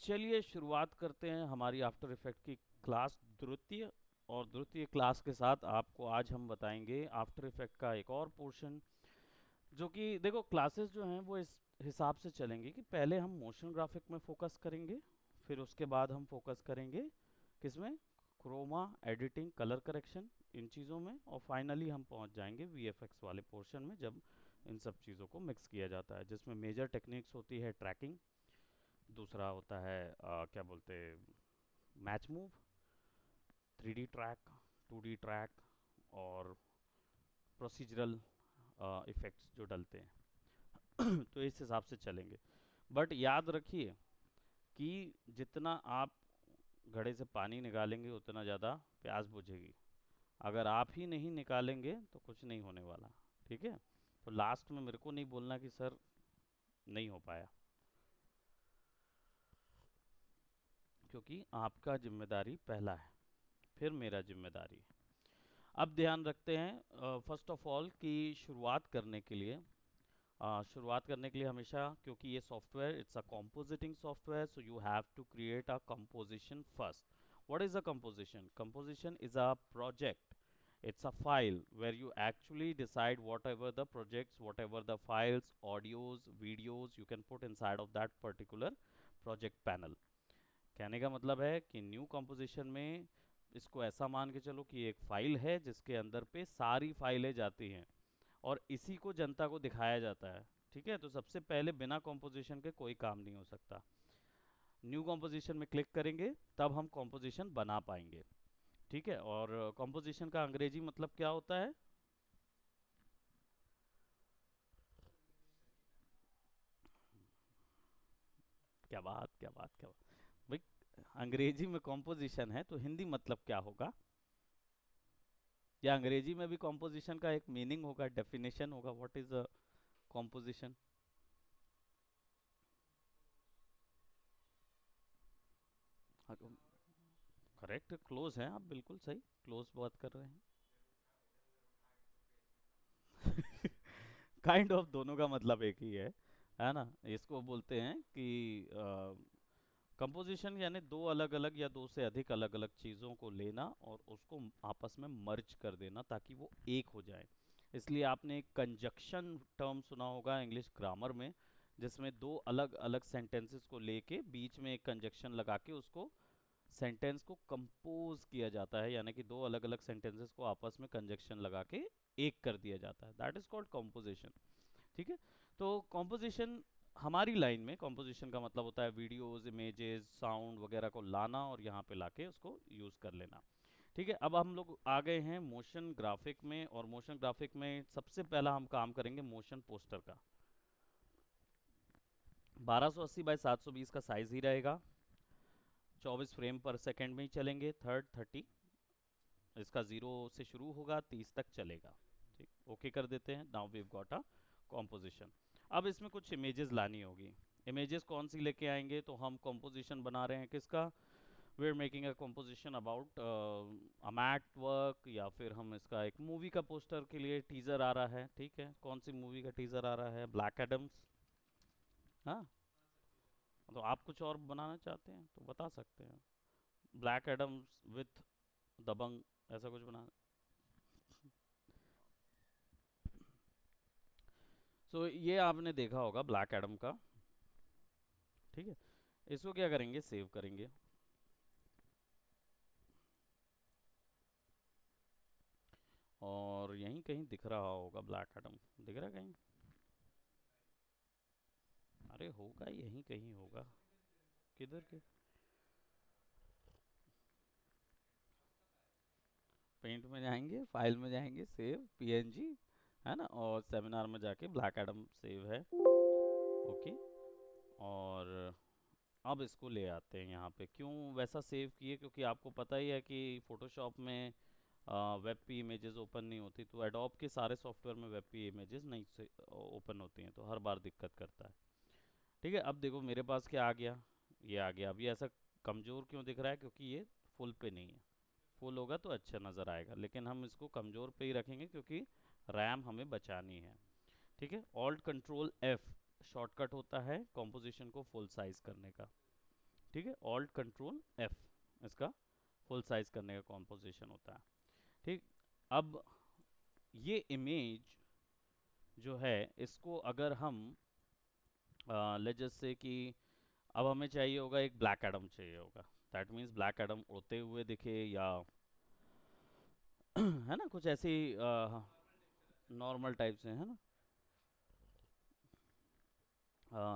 चलिए शुरुआत करते हैं हमारी आफ्टर इफेक्ट की क्लास द्वितीय। और द्वितीय क्लास के साथ आपको आज हम बताएंगे आफ्टर इफेक्ट का एक और पोर्शन। जो कि देखो क्लासेस जो हैं वो इस हिसाब से चलेंगी कि पहले हम मोशन ग्राफिक में फोकस करेंगे, फिर उसके बाद हम फोकस करेंगे किसमें, क्रोमा एडिटिंग कलर करेक्शन इन चीज़ों में, और फाइनली हम पहुंच जाएंगे वीएफएक्स वाले पोर्शन में जब इन सब चीज़ों को मिक्स किया जाता है, जिसमें मेजर टेक्निक्स होती है ट्रैकिंग, दूसरा होता है क्या बोलते match move, 3D track, 2D track, और प्रोसीजरल इफ़ेक्ट्स जो डलते हैं तो इस हिसाब से चलेंगे। बट याद रखिए कि जितना आप घड़े से पानी निकालेंगे उतना ज़्यादा प्यास बुझेगी। अगर आप ही नहीं निकालेंगे तो कुछ नहीं होने वाला। ठीक है, तो लास्ट में मेरे को नहीं बोलना कि सर नहीं हो पाया, क्योंकि आपका जिम्मेदारी पहला है, फिर मेरा जिम्मेदारी है। अब ध्यान रखते हैं फर्स्ट ऑफ ऑल कि शुरुआत करने के लिए हमेशा, क्योंकि ये software it's a compositing software, so you have to create a composition first. What is a composition? Composition is a project, it's a file where you actually decide whatever the projects, whatever the files, audios, videos you can put inside of that particular project panel. कहने का मतलब है कि new composition में इसको ऐसा मान के चलो कि एक फाइल है जिसके अंदर पे सारी फाइलें जाती हैं और इसी को जनता को दिखाया जाता है। ठीक है, तो सबसे पहले बिना कंपोजिशन के कोई काम नहीं हो सकता। न्यू कंपोजिशन में क्लिक करेंगे तब हम कंपोजिशन बना पाएंगे। ठीक है, और कंपोजिशन का अंग्रेजी मतलब क्या होता है? क्या बात, क्या बात, क्या बात भाई। अंग्रेजी में कंपोजिशन है तो हिंदी मतलब क्या होगा? या अंग्रेजी में भी कंपोजिशन का एक मीनिंग होगा, डेफिनेशन होगा, what is a composition? Correct, close हैं आप, बिल्कुल सही, क्लोज बात कर रहे हैं। काइंड ऑफ दोनों का मतलब एक ही है ना। इसको बोलते हैं कि कंपोजिशन यानी दो अलग अलग या दो से अधिक अलग अलग चीज़ों को लेना और उसको आपस में मर्ज कर देना ताकि वो एक हो जाए। इसलिए आपने एक कंजक्शन टर्म सुना होगा इंग्लिश ग्रामर में, जिसमें दो अलग अलग सेंटेंसेस को लेके बीच में एक कंजक्शन लगा के उसको सेंटेंस को कंपोज किया जाता है, यानी कि दो अलग अलग सेंटेंसेस को आपस में कंजक्शन लगा के एक कर दिया जाता है। That is called composition. ठीक है, तो कॉम्पोजिशन हमारी लाइन में कॉम्पोजिशन का मतलब होता है वीडियोस, इमेजेस, साउंड वगैरह को लाना और यहाँ पे लाके उसको यूज़ कर लेना। ठीक है, अब हम लोग आ गए हैं मोशन ग्राफिक में, और मोशन ग्राफिक में सबसे पहला हम काम करेंगे मोशन पोस्टर का। 1280 बाई 720 का साइज ही रहेगा, 24 फ्रेम पर सेकेंड में ही चलेंगे, थर्ड 30, इसका 0 से शुरू होगा 30 तक चलेगा। ठीक, ओके कर देते हैं। Now we got a composition. अब इसमें कुछ इमेजेस लानी होगी। इमेजेस कौन सी लेके आएंगे? तो हम कॉम्पोजिशन बना रहे हैं किसका? We are making a composition about a mat work, या फिर हम इसका एक मूवी का पोस्टर के लिए टीजर आ रहा है। ठीक है, कौन सी मूवी का टीजर आ रहा है? Black Adams. हाँ, तो आप कुछ और बनाना चाहते हैं तो बता सकते हैं। ब्लैक एडम्स विथ दबंग, ऐसा कुछ बना। सो ये आपने देखा होगा ब्लैक एडम का। ठीक है, इसको क्या करेंगे, सेव करेंगे। और यहीं कहीं दिख रहा होगा ब्लैक एडम, दिख रहा है कहीं? अरे होगा, यहीं कहीं होगा। किधर के? पेंट में जाएंगे, फाइल में जाएंगे, सेव पीएनजी, है ना, और सेमिनार में जाके ब्लैक एडम सेव है। ओके, और अब इसको ले आते हैं यहाँ पे। क्यों वैसा सेव किए? क्योंकि आपको पता ही है कि फोटोशॉप में वेब पी इमेजेस ओपन नहीं होती, तो एडोब के सारे सॉफ्टवेयर में वेब पी इमेजेस नहीं से ओपन होती हैं, तो हर बार दिक्कत करता है। ठीक है, अब देखो मेरे पास क्या आ गया, ये आ गया। अब ये ऐसा कमज़ोर क्यों दिख रहा है? क्योंकि ये फुल पे नहीं है। फुल होगा तो अच्छा नज़र आएगा, लेकिन हम इसको कमज़ोर पे ही रखेंगे क्योंकि रैम हमें बचानी है। ठीक है, ऑल्ट कंट्रोल एफ शॉर्टकट होता है कॉम्पोजिशन को फुल साइज करने का। ठीक है, ऑल्ट कंट्रोल एफ इसका फुल साइज करने का कॉम्पोजिशन होता है। ठीक, अब ये इमेज जो है इसको अगर हम लेट्स जस्ट से कि अब हमें चाहिए होगा, एक ब्लैक एडम चाहिए होगा, दैट मीन्स ब्लैक एडम उड़ते हुए दिखे या है ना, कुछ ऐसी नॉर्मल टाइप से, है ना।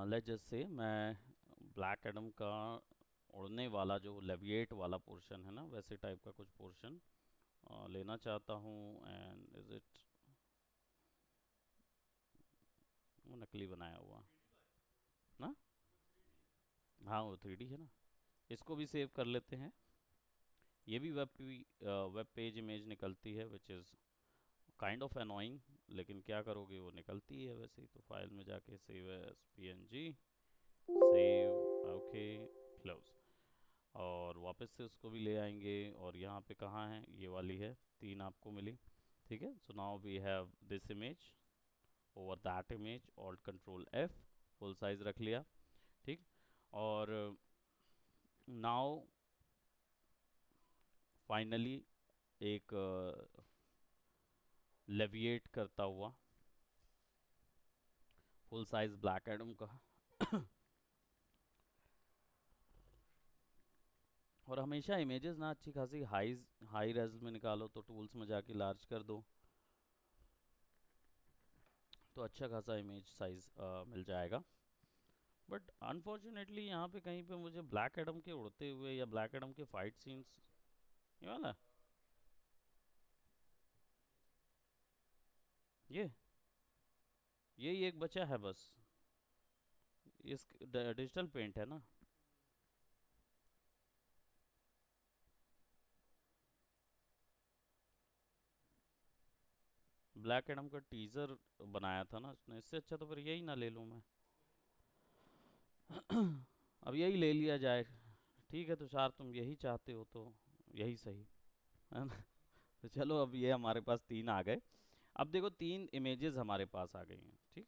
लेट्स जस्ट से मैं ब्लैक एडम का उड़ने वाला जो लेविएट वाला पोर्शन है ना, वैसे टाइप का कुछ पोर्शन लेना चाहता हूँ। एंड इज इट, वो नकली बनाया हुआ ना, हाँ वो 3D है ना, इसको भी सेव कर लेते हैं। ये भी वेब पेज इमेज निकलती है which is kind of annoying, लेकिन क्या करोगे, वो निकलती है वैसे ही। तो फाइल में जाके save as PNG, save, okay, close, और वापस से उसको भी ले आएंगे। और यहाँ पे कहाँ है, ये वाली है, 3 आपको मिली। ठीक है, so now we have this image over that image, alt control F, full size रख लिया। ठीक, और नाउ फाइनली एक लेविएट करता हुआ फुल साइज ब्लैक एडम का और हमेशा इमेजेस ना अच्छी खासी हाई रेज में निकालो, तो टूल्स में जाके लार्ज कर दो तो अच्छा खासा इमेज साइज मिल जाएगा। बट अनफॉर्चुनेटली यहाँ पे कहीं पे मुझे ब्लैक एडम के उड़ते हुए या ब्लैक एडम के फाइट सीन्स, ये वाला, ये यही एक बचा है बस, इस डिजिटल पेंट है ना। ब्लैक एडम का टीजर बनाया था ना उसने, इससे अच्छा तो फिर यही ना ले लूँ मैं। अब यही ले लिया जाए। ठीक है तुषार, तुम यही चाहते हो तो यही सही है ना। तो चलो, अब ये हमारे पास 3 आ गए। अब देखो 3 इमेजेस हमारे पास आ गई हैं। ठीक,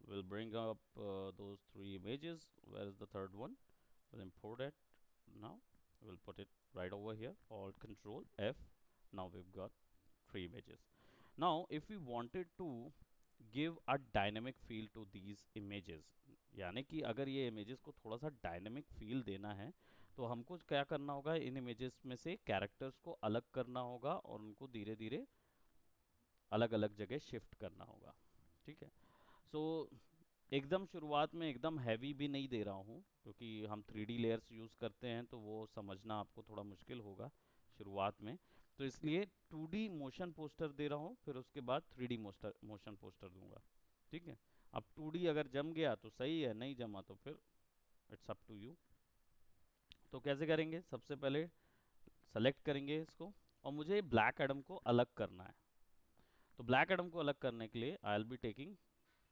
we'll bring up those 3 images. Where is the third one? We'll import it now. We'll put it right over here. Alt Control F. Now we've got 3 images. Now, if we wanted to give a dynamic feel to these images, यानी कि अगर ये images को थोड़ा सा dynamic feel देना है, तो हमको क्या करना होगा, इन इमेजेस में से कैरेक्टर्स को अलग करना होगा और उनको धीरे धीरे अलग अलग जगह शिफ्ट करना होगा। ठीक है, सो एकदम शुरुआत में एकदम हैवी भी नहीं दे रहा हूँ, क्योंकि हम 3D लेयर्स यूज़ करते हैं तो वो समझना आपको थोड़ा मुश्किल होगा शुरुआत में। तो इसलिए 2D मोशन पोस्टर दे रहा हूँ, फिर उसके बाद 3D मोशन पोस्टर दूंगा। ठीक है, अब 2D अगर जम गया तो सही है, नहीं जमा तो फिर इट्स अप टू यू। तो कैसे करेंगे, सबसे पहले सेलेक्ट करेंगे इसको, और मुझे ब्लैक एडम को अलग करना है। तो ब्लैक एडम को अलग करने के लिए I will be taking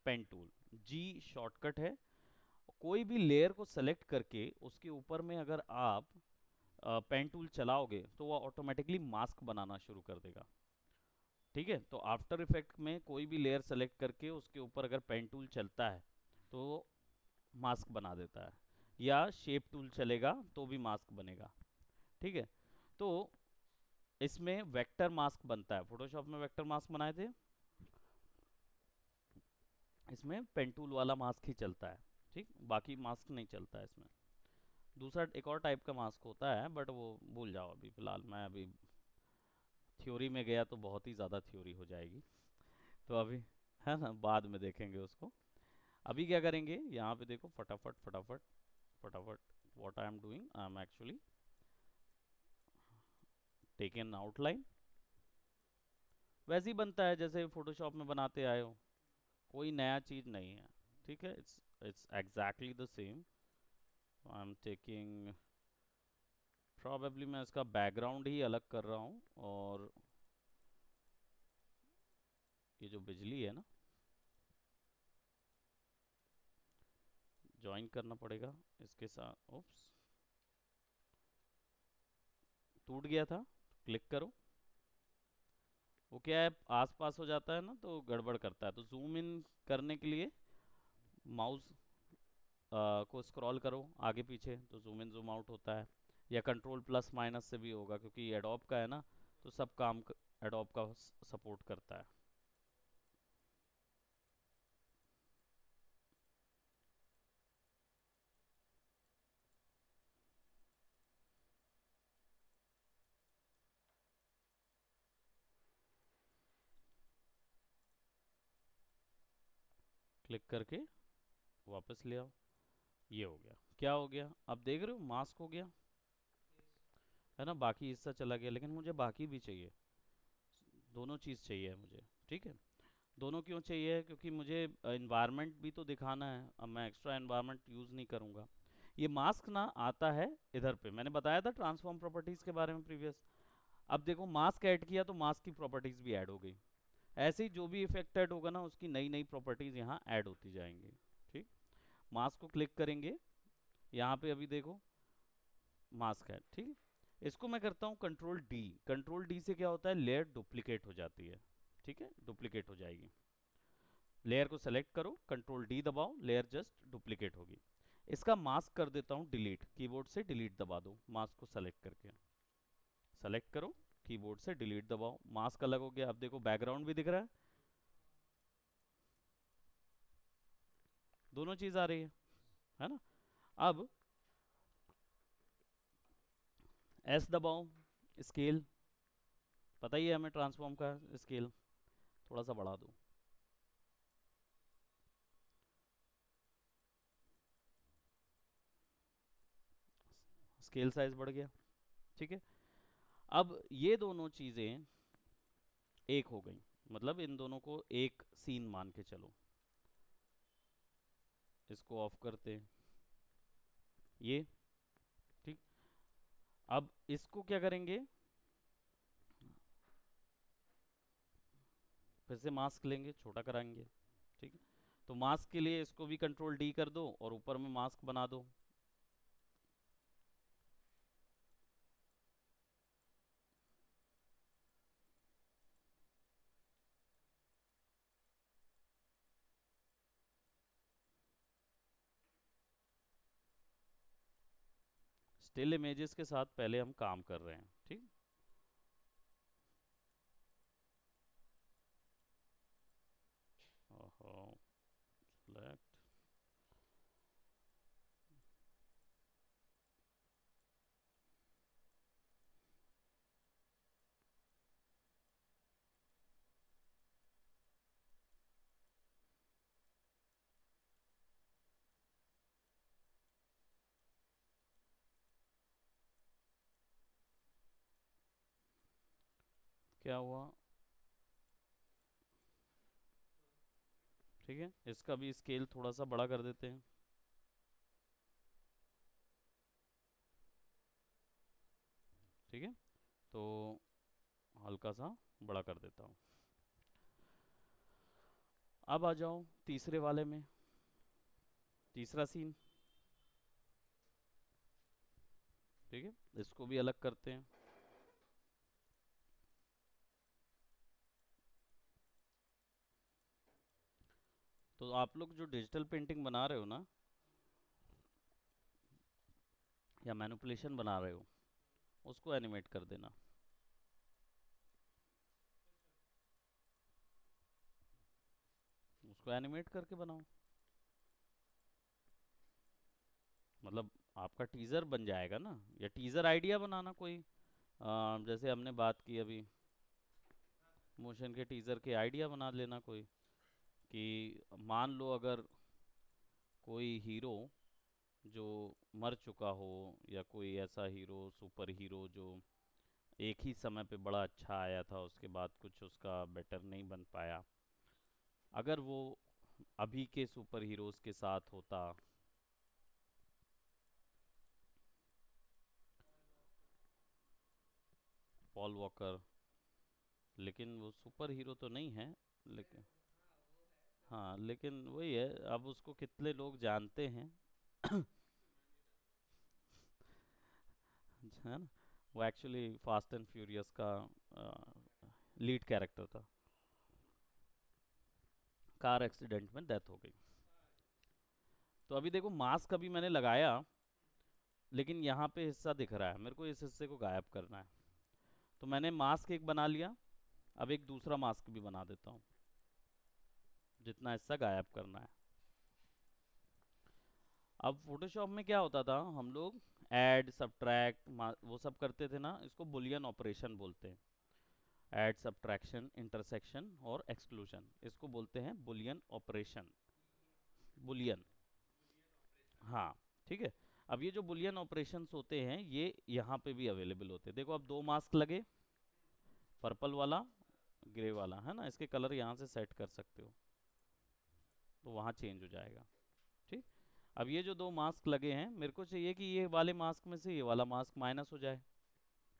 pen tool, जी शॉर्टकट है। कोई भी लेयर को सेलेक्ट करके उसके ऊपर में अगर आप पेन टूल चलाओगे तो वो ऑटोमेटिकली मास्क बनाना शुरू कर देगा। ठीक है, तो आफ्टर इफेक्ट में कोई भी लेयर सेलेक्ट करके उसके ऊपर अगर पेन टूल चलता है तो मास्क बना देता है, या शेप टूल चलेगा तो भी मास्क बनेगा। ठीक है, तो इसमें वेक्टर मास्क बनता है, फोटोशॉप में वेक्टर मास्क बनाए थे, इसमें पेन टूल वाला मास्क ही चलता है। ठीक, बाकी मास्क नहीं चलता है इसमें। दूसरा एक और टाइप का मास्क होता है, बट वो भूल जाओ अभी फ़िलहाल, मैं अभी थ्योरी में गया तो बहुत ही ज़्यादा थ्योरी हो जाएगी, तो अभी है ना बाद में देखेंगे उसको। अभी क्या करेंगे, यहाँ पे देखो, फटाफट फटाफट फटाफट, what I am doing, I am actually taken outline, वैसे ही बनता है जैसे फोटोशॉप में बनाते आए हो, कोई नया चीज़ नहीं है। ठीक है, it's exactly the same. I am taking, probably मैं इसका बैकग्राउंड ही अलग कर रहा हूँ, और ये जो बिजली है ना, ज्वाइन करना पड़ेगा इसके साथ। ओप्स, टूट गया था, क्लिक करो, वो क्या है आस पास हो जाता है ना तो गड़बड़ करता है, तो जूम इन करने के लिए माउस को स्क्रॉल करो आगे पीछे तो जूम इन जूम आउट होता है, या कंट्रोल प्लस माइनस से भी होगा क्योंकि एडोब का है ना, तो सब काम एडोब का सपोर्ट करता है। क्लिक करके वापस ले आओ। ये हो गया, क्या हो गया अब देख रहे हो, मास्क हो गया है ना, बाकी हिस्सा चला गया, लेकिन मुझे बाकी भी चाहिए, दोनों चीज़ चाहिए मुझे। ठीक है, दोनों क्यों चाहिए, क्योंकि मुझे इन्वायरमेंट भी तो दिखाना है, अब मैं एक्स्ट्रा इन्वायरमेंट यूज़ नहीं करूँगा। ये मास्क ना आता है इधर पे, मैंने बताया था ट्रांसफॉर्म प्रॉपर्टीज़ के बारे में प्रीवियस। अब देखो मास्क ऐड किया तो मास्क की प्रॉपर्टीज़ भी ऐड हो गई, ऐसे ही जो भी इफेक्ट ऐड होगा ना उसकी नई नई प्रॉपर्टीज़ यहाँ ऐड होती जाएंगी। ठीक, मास्क को क्लिक करेंगे, यहाँ पे अभी देखो मास्क है। ठीक, इसको मैं करता हूँ कंट्रोल डी, कंट्रोल डी से क्या होता है, लेयर डुप्लीकेट हो जाती है। ठीक है, डुप्लीकेट हो जाएगी, लेयर को सेलेक्ट करो, कंट्रोल डी दबाओ, लेयर जस्ट डुप्लीकेट होगी। इसका मास्क कर देता हूँ डिलीट, कीबोर्ड से डिलीट दबा दो, मास्क को सेलेक्ट करके सेलेक्ट करो, कीबोर्ड से डिलीट दबाओ, मास्क अलग हो गया। अब देखो बैकग्राउंड भी दिख रहा है, दोनों चीज आ रही है ना। अब एस दबाओ, स्केल, पता ही है हमें ट्रांसफॉर्म का स्केल, थोड़ा सा बढ़ा दो, स्केल साइज बढ़ गया। ठीक है, अब ये दोनों चीजें एक हो गई, मतलब इन दोनों को एक सीन मान के चलो। इसको ऑफ करते हैं ये। ठीक, अब इसको क्या करेंगे, फिर से मास्क लेंगे, छोटा कराएंगे। ठीक है, तो मास्क के लिए इसको भी कंट्रोल डी कर दो और ऊपर में मास्क बना दो। स्टिल इमेजेस के साथ पहले हम काम कर रहे हैं। ठीक, ओहो, select, क्या हुआ। ठीक है, इसका भी स्केल थोड़ा सा बड़ा कर देते हैं। ठीक है, तो हल्का सा बड़ा कर देता हूँ। अब आ जाओ तीसरे वाले में, तीसरा सीन। ठीक है, इसको भी अलग करते हैं। तो आप लोग जो डिजिटल पेंटिंग बना रहे हो ना, या मैनिपुलेशन बना रहे हो, उसको एनिमेट कर देना। उसको एनिमेट करके बनाओ, मतलब आपका टीज़र बन जाएगा ना, या टीज़र आइडिया बनाना कोई, जैसे हमने बात की अभी, मोशन के टीज़र के आइडिया बना लेना कोई, कि मान लो अगर कोई हीरो जो मर चुका हो, या कोई ऐसा हीरो सुपर हीरो जो एक ही समय पे बड़ा अच्छा आया था, उसके बाद कुछ उसका बेटर नहीं बन पाया, अगर वो अभी के सुपर हीरोज़ के साथ होता। पॉल वॉकर, लेकिन वो सुपर हीरो तो नहीं है, लेकिन हाँ, लेकिन वही है, अब उसको कितने लोग जानते हैं है ना, वो एक्चुअली फास्ट एंड फ्यूरियस का लीड कैरेक्टर था, कार एक्सीडेंट में डेथ हो गई। तो अभी देखो मास्क अभी मैंने लगाया, लेकिन यहाँ पे हिस्सा दिख रहा है, मेरे को इस हिस्से को गायब करना है। तो मैंने मास्क एक बना लिया, अब एक दूसरा मास्क भी बना देता हूँ, जितना हिस्सा गायब करना है। अब फोटोशॉप में क्या होता था, हम लोग ऐड सब्ट्रैक्ट वो सब करते थे ना, इसको बुलियन ऑपरेशन बोलते हैं। ऐड सब्ट्रैक्शन इंटरसेक्शन और एक्सक्लूजन, इसको बोलते हैं बुलियन ऑपरेशन। बुलियन, हाँ, ठीक है। अब ये जो बुलियन ऑपरेशंस होते हैं ये यहाँ पे भी अवेलेबल होते हैं। देखो अब दो मास्क लगे, पर्पल वाला, ग्रे वाला, है ना, इसके कलर यहाँ से सेट कर सकते हो, तो वहाँ चेंज हो जाएगा। ठीक। अब ये जो दो मास्क लगे हैं, मेरे को चाहिए कि ये वाले मास्क में से ये वाला मास्क माइनस हो जाए,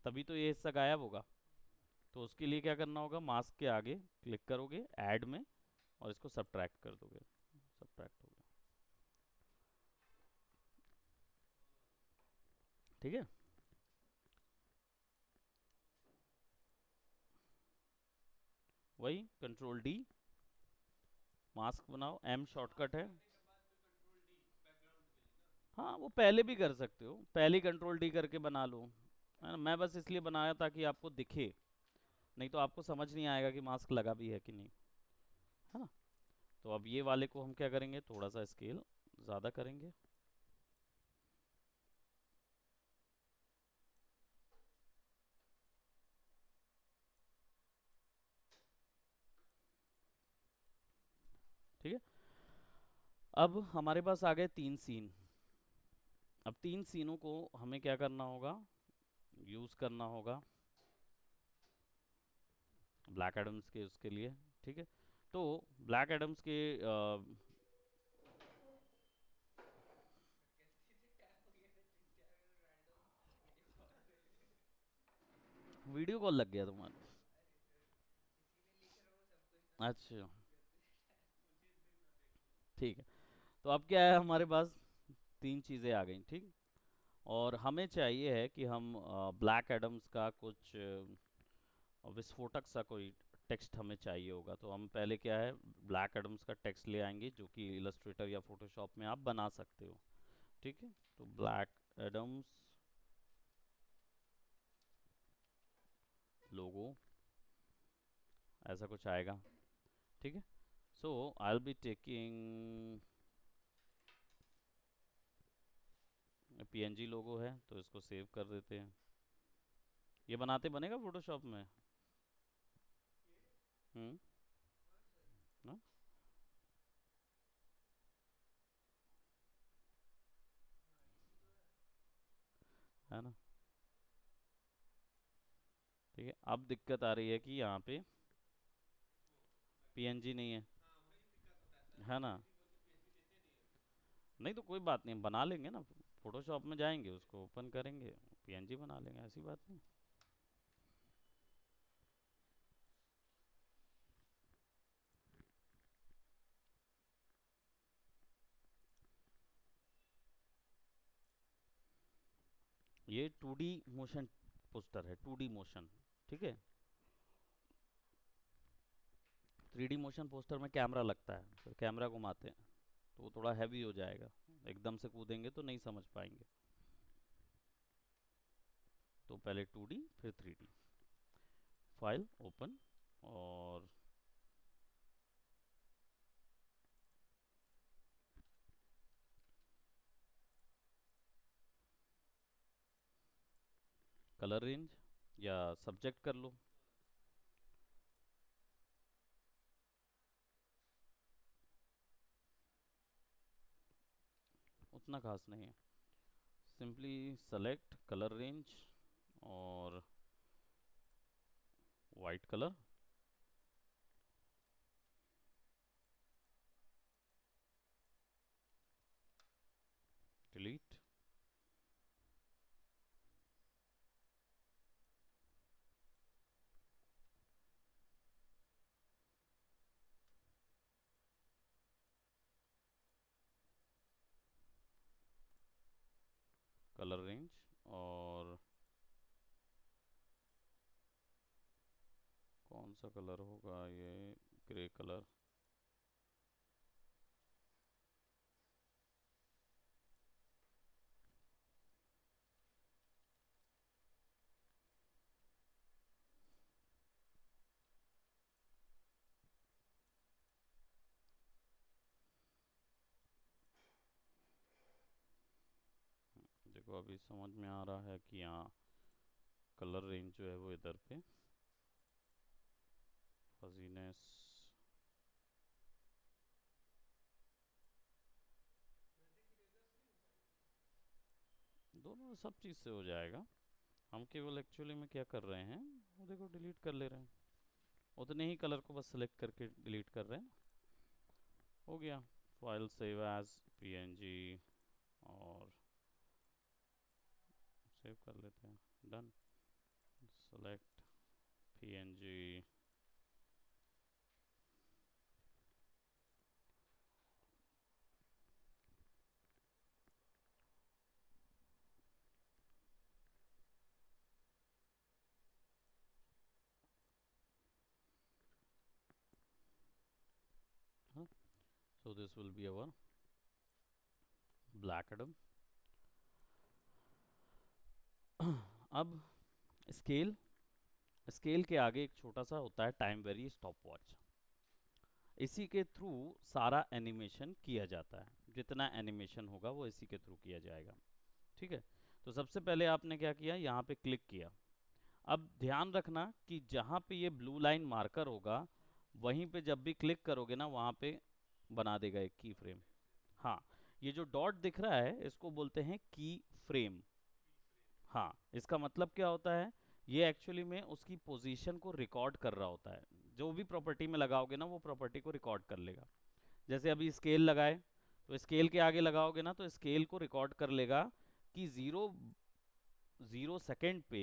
तभी तो ये हिस्सा गायब होगा। तो उसके लिए क्या करना होगा, मास्क के आगे क्लिक करोगे ऐड में, और इसको सब्ट्रैक्ट कर दोगे, सब्ट्रैक्ट हो गया। ठीक है। वही कंट्रोल डी, मास्क बनाओ, एम शॉर्टकट है। हाँ, वो पहले भी कर सकते हो, पहले कंट्रोल डी करके बना लो, है ना। मैं बस इसलिए बनाया ताकि आपको दिखे, नहीं तो आपको समझ नहीं आएगा कि मास्क लगा भी है कि नहीं, है ना। तो अब ये वाले को हम क्या करेंगे, थोड़ा सा स्केल ज़्यादा करेंगे। ठीक है। अब हमारे पास आ गए तीन सीन। अब तीन सीनों को हमें क्या करना होगा, यूज़ करना होगा ब्लैक एडम्स के उसके लिए। ठीक है। तो ब्लैक एडम्स के वीडियो कॉल लग गया तुम्हारा? अच्छा, ठीक है। तो अब क्या है, हमारे पास तीन चीज़ें आ गई, ठीक। और हमें चाहिए है कि हम ब्लैक एडम्स का कुछ विस्फोटक सा कोई टेक्स्ट हमें चाहिए होगा। तो हम पहले क्या है, ब्लैक एडम्स का टेक्स्ट ले आएंगे, जो कि इलस्ट्रेटर या फोटोशॉप में आप बना सकते हो। ठीक है। तो ब्लैक एडम्स लोगो, ऐसा कुछ आएगा। ठीक है। So I will be taking PNG logo है, तो इसको सेव कर देते हैं। ये बनाते बनेगा फोटोशॉप में? हम्म। ना, है ना। ठीक है। अब दिक्कत आ रही है कि यहाँ पे पीएनजी नहीं है ना। नहीं तो कोई बात नहीं, बना लेंगे ना, फोटोशॉप में जाएंगे, उसको ओपन करेंगे, पीएनजी बना लेंगे, ऐसी बात नहीं। ये 2D मोशन पोस्टर है, 2D मोशन। ठीक है। 3D मोशन पोस्टर में कैमरा लगता है, फिर कैमरा घुमाते हैं, तो वो थोड़ा हैवी हो जाएगा, एकदम से कूदेंगे तो नहीं समझ पाएंगे। तो पहले 2D फिर 3D। फाइल ओपन, और कलर रेंज या सब्जेक्ट कर लो। उतना खास नहीं है, सिंपली सेलेक्ट कलर रेंज और white colour, delete, colour range, और कौन सा कलर होगा ये, ग्रे कलर। देखो अभी समझ में आ रहा है कि यहाँ कलर रेंज जो है वो इधर पे फजीनेस दोनों सब चीज़ से हो जाएगा। हम केवल एक्चुअली में क्या कर रहे हैं, वो देखो डिलीट कर ले रहे हैं, उतने ही कलर को बस सेलेक्ट करके डिलीट कर रहे हैं, हो गया। फाइल सेव एज png और सेव कर लेते हैं, done. Select png so this will be our black Adam। अब स्केल, स्केल के आगे एक छोटा सा होता है टाइम वेरी स्टॉप वॉच, इसी के थ्रू सारा एनिमेशन किया जाता है। जितना एनिमेशन होगा वो इसी के थ्रू किया जाएगा, ठीक है। तो सबसे पहले आपने क्या किया, यहाँ पे क्लिक किया। अब ध्यान रखना कि जहाँ पे ये ब्लू लाइन मार्कर होगा वहीं पे जब भी क्लिक करोगे ना वहाँ पे बना देगा एक की फ्रेम। हाँ, ये जो डॉट दिख रहा है इसको बोलते हैं की फ्रेम। हाँ, इसका मतलब क्या होता है, ये एक्चुअली में उसकी पोजीशन को रिकॉर्ड कर रहा होता है। जो भी प्रॉपर्टी में लगाओगे ना वो प्रॉपर्टी को रिकॉर्ड कर लेगा। जैसे अभी स्केल लगाए तो स्केल के आगे लगाओगे ना तो स्केल को रिकॉर्ड कर लेगा कि 0 सेकेंड पे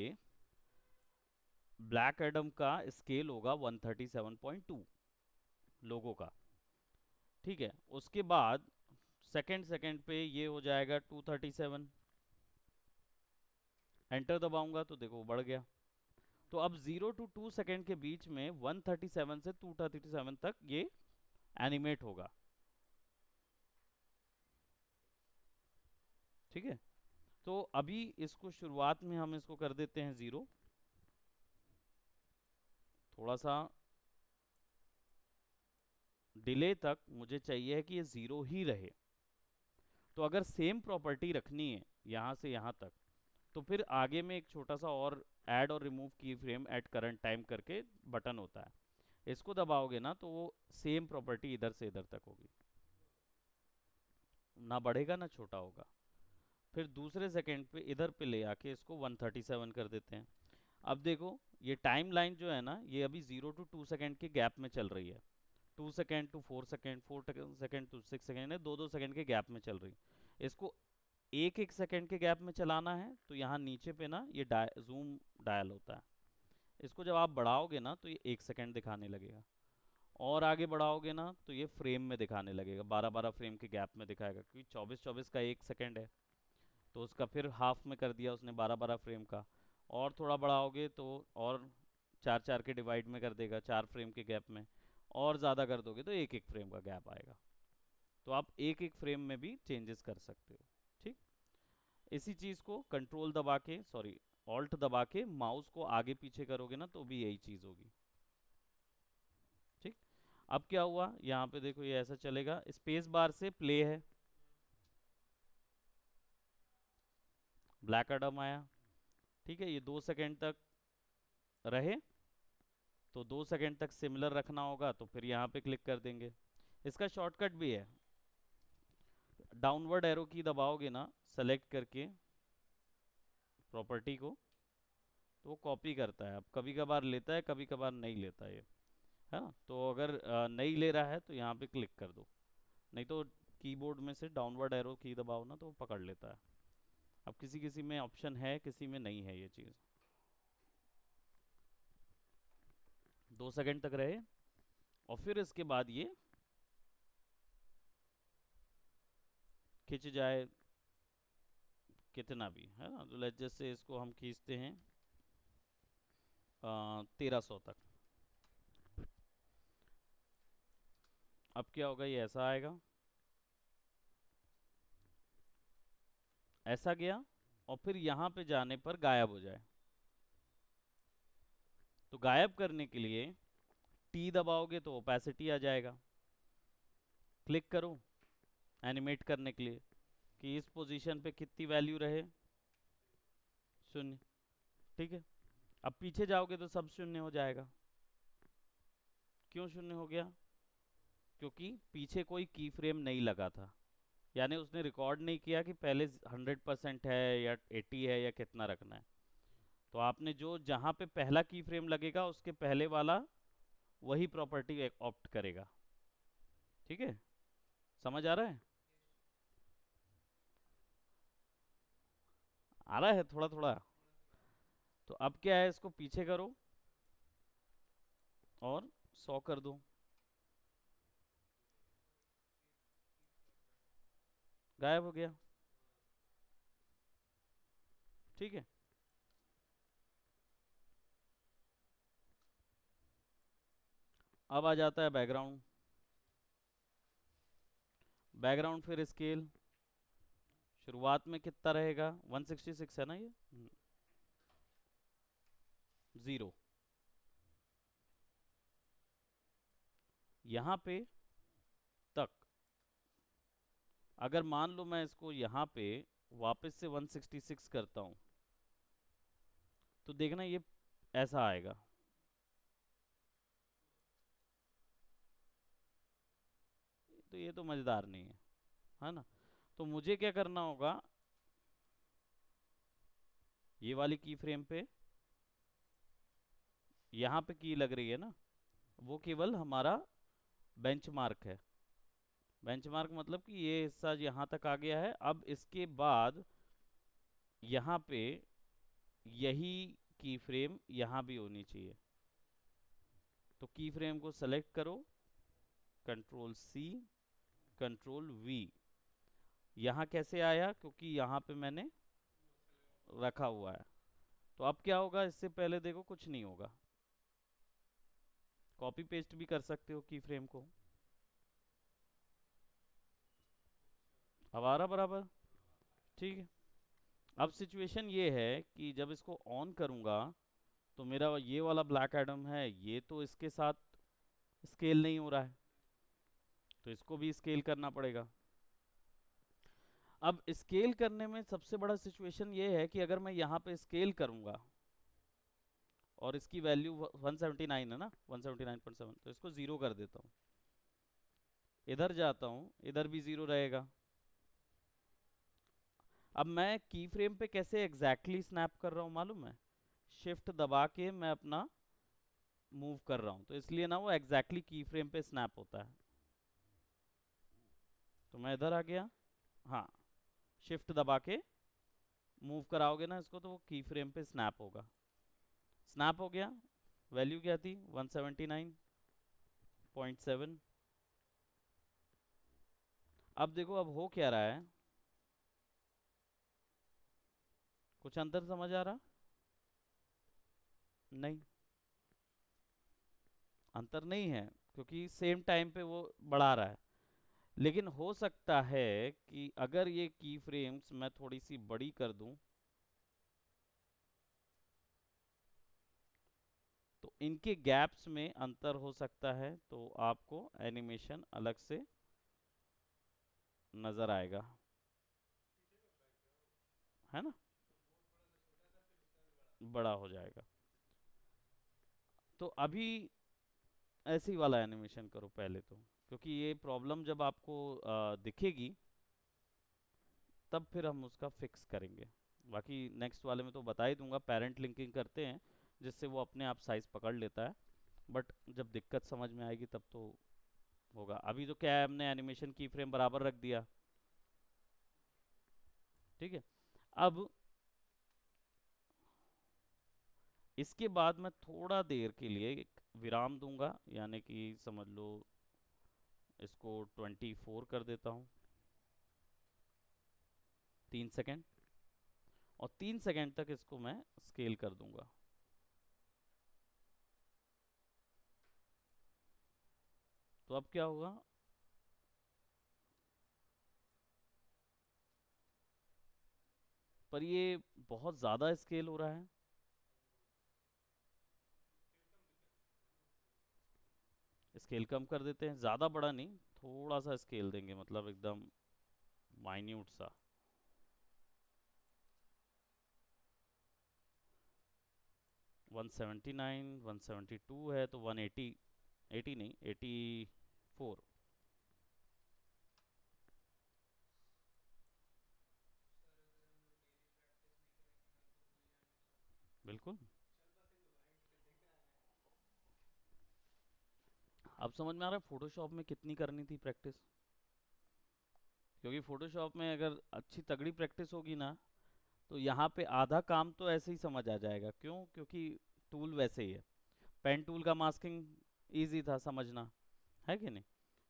ब्लैक एडम का स्केल होगा 137.2 लोगों का, ठीक है। उसके बाद सेकेंड सेकेंड पे ये हो जाएगा 237, एंटर दबाऊंगा तो देखो बढ़ गया। तो अब 0 to 2 सेकेंड के बीच में 137 से 237 तक ये एनिमेट होगा, ठीक है। तो अभी इसको शुरुआत में हम इसको कर देते हैं 0, थोड़ा सा डिले तक मुझे चाहिए है कि ये 0 ही रहे। तो अगर सेम प्रॉपर्टी रखनी है यहाँ से यहाँ तक तो फिर आगे में एक छोटा सा और ऐड और रिमूव की फ्रेम एट करंट टाइम करके बटन होता है, इसको दबाओगे ना तो वो सेम प्रॉपर्टी इधर से इधर तक होगी, ना बढ़ेगा ना छोटा होगा। फिर दूसरे सेकंड पे इधर पे ले आके इसको 137 कर देते हैं। अब देखो ये टाइम लाइन जो है ना ये अभी 0 to 2 सेकेंड के गैप में चल रही है, 2 second to 4 second, 4 second to 6 second है, 2 2 सेकेंड के गैप में चल रही। इसको एक एक सेकेंड के गैप में चलाना है तो यहाँ नीचे पे ना ये जूम डायल होता है, इसको जब आप बढ़ाओगे ना तो ये 1 सेकेंड दिखाने लगेगा, और आगे बढ़ाओगे ना तो ये फ्रेम में दिखाने लगेगा, 12 12 फ्रेम के गैप में दिखाएगा, क्योंकि 24 24 का 1 सेकेंड है तो उसका फिर हाफ में कर दिया उसने 12 12 फ्रेम का। और थोड़ा बढ़ाओगे तो और 4 4 के डिवाइड में कर देगा 4 फ्रेम के गैप में, और ज़्यादा कर दोगे तो एक एक फ्रेम का गैप आएगा। तो आप एक एक फ्रेम में भी चेंजेस कर सकते हो, ठीक। इसी चीज़ को कंट्रोल दबा के, सॉरी ऑल्ट दबा के माउस को आगे पीछे करोगे ना तो भी यही चीज़ होगी, ठीक। अब क्या हुआ यहाँ पे देखो ये ऐसा चलेगा, स्पेस बार से प्ले है, ब्लैक एडम आया, ठीक है। ये 2 सेकेंड तक रहे तो 2 सेकेंड तक सिमिलर रखना होगा तो फिर यहाँ पे क्लिक कर देंगे। इसका शॉर्टकट भी है, डाउनवर्ड एरो की दबाओगे ना सेलेक्ट करके प्रॉपर्टी को तो वो कॉपी करता है। अब कभी कभार लेता है कभी कभार नहीं लेता है ना। तो अगर नहीं ले रहा है तो यहाँ पे क्लिक कर दो, नहीं तो कीबोर्ड में से डाउनवर्ड एरो की दबाओ ना तो वो पकड़ लेता है। अब किसी किसी में ऑप्शन है किसी में नहीं है ये चीज़। 2 सेकेंड तक रहे और फिर इसके बाद ये खिंच जाए कितना भी, है ना। तो लेट्स जैसे इसको हम खींचते हैं 1300 तक। अब क्या होगा, ये ऐसा आएगा, ऐसा गया और फिर यहाँ पे जाने पर गायब हो जाए। तो गायब करने के लिए टी दबाओगे तो ओपेसिटी आ जाएगा, क्लिक करो एनिमेट करने के लिए कि इस पोजीशन पे कितनी वैल्यू रहे शून्य। ठीक है, अब पीछे जाओगे तो सब शून्य हो जाएगा। क्यों शून्य हो गया? क्योंकि पीछे कोई की फ्रेम नहीं लगा था, यानी उसने रिकॉर्ड नहीं किया कि पहले 100% है या 80 है या कितना रखना है। तो आपने जो जहाँ पे पहला की फ्रेम लगेगा उसके पहले वाला वही प्रॉपर्टी ऑप्ट करेगा। ठीक है, समझ आ रहा है? आ रहा है थोड़ा थोड़ा। तो अब क्या है, इसको पीछे करो और 100 कर दो, गायब हो गया। ठीक है, अब आ जाता है बैकग्राउंड। बैकग्राउंड फिर स्केल शुरुआत में कितना रहेगा? 166 है ना ये, 0। यहाँ पे तक अगर मान लो मैं इसको यहाँ पे वापस से 166 करता हूँ तो देखना ये ऐसा आएगा। तो ये तो मज़ेदार नहीं है ना? तो मुझे क्या करना होगा, ये वाली की फ्रेम पे यहाँ पे की लग रही है ना, वो केवल हमारा बेंचमार्क है। बेंचमार्क मतलब कि ये हिस्सा यहाँ तक आ गया है, अब इसके बाद यहाँ पे यही की फ्रेम यहाँ भी होनी चाहिए। तो की फ्रेम को सेलेक्ट करो, कंट्रोल सी, कंट्रोल वी। यहाँ कैसे आया? क्योंकि यहाँ पे मैंने रखा हुआ है। तो अब क्या होगा, इससे पहले देखो कुछ नहीं होगा। कॉपी पेस्ट भी कर सकते हो की फ्रेम को। अब आ रहा बराबर? ठीक है, अब सिचुएशन ये है कि जब इसको ऑन करूंगा तो मेरा ये वाला ब्लैक एडम है, ये तो इसके साथ स्केल नहीं हो रहा है, तो इसको भी स्केल करना पड़ेगा। अब स्केल करने में सबसे बड़ा सिचुएशन ये है कि अगर मैं यहाँ पे स्केल करूंगा और इसकी वैल्यू 179 है ना, 179.7, तो इसको 0 कर देता हूँ। इधर जाता हूँ, इधर भी 0 रहेगा। अब मैं की फ्रेम पे कैसे एग्जैक्टली स्नैप कर रहा हूँ मालूम है? शिफ्ट दबा के मैं अपना मूव कर रहा हूँ, तो इसलिए ना वो एग्जैक्टली की फ्रेम पे स्नैप होता है। तो मैं इधर आ गया, हाँ, शिफ्ट दबा के मूव कराओगे ना इसको तो वो की फ्रेम पे स्नैप होगा। स्नैप हो गया। वैल्यू क्या थी? 179.7। अब देखो अब हो क्या रहा है, कुछ अंतर समझ आ रहा? नहीं, अंतर नहीं है, क्योंकि सेम टाइम पे वो बढ़ा रहा है। लेकिन हो सकता है कि अगर ये की फ्रेम्स मैं थोड़ी सी बड़ी कर दूं तो इनके गैप्स में अंतर हो सकता है, तो आपको एनिमेशन अलग से नजर आएगा, है ना? बड़ा हो जाएगा। तो अभी ऐसे ही वाला एनिमेशन करो पहले तो, क्योंकि ये प्रॉब्लम जब आपको दिखेगी तब फिर हम उसका फिक्स करेंगे। बाकी नेक्स्ट वाले में तो बता ही दूंगा, पेरेंट लिंकिंग करते हैं जिससे वो अपने आप साइज पकड़ लेता है। बट जब दिक्कत समझ में आएगी तब तो होगा। अभी तो क्या है, हमने एनिमेशन की फ्रेम बराबर रख दिया। ठीक है, अब इसके बाद मैं थोड़ा देर के लिए एक विराम दूंगा, यानी कि समझ लो इसको 24 कर देता हूँ, 3 सेकेंड, और 3 सेकेंड तक इसको मैं स्केल कर दूंगा। तो अब क्या होगा, पर ये बहुत ज़्यादा स्केल हो रहा है। स्केल कम कर देते हैं, ज़्यादा बड़ा नहीं, थोड़ा सा स्केल देंगे, मतलब एकदम माइन्यूट सा। 179 172 है तो 180, 80 नहीं 84। बिल्कुल। अब समझ में आ रहा है फोटोशॉप में कितनी करनी थी प्रैक्टिस, क्योंकि फोटोशॉप में अगर अच्छी तगड़ी प्रैक्टिस होगी ना तो यहाँ पे आधा काम तो ऐसे ही समझ आ जाएगा। क्यों? क्योंकि टूल वैसे ही है। पेन टूल का मास्किंग इजी था समझना, है कि नहीं?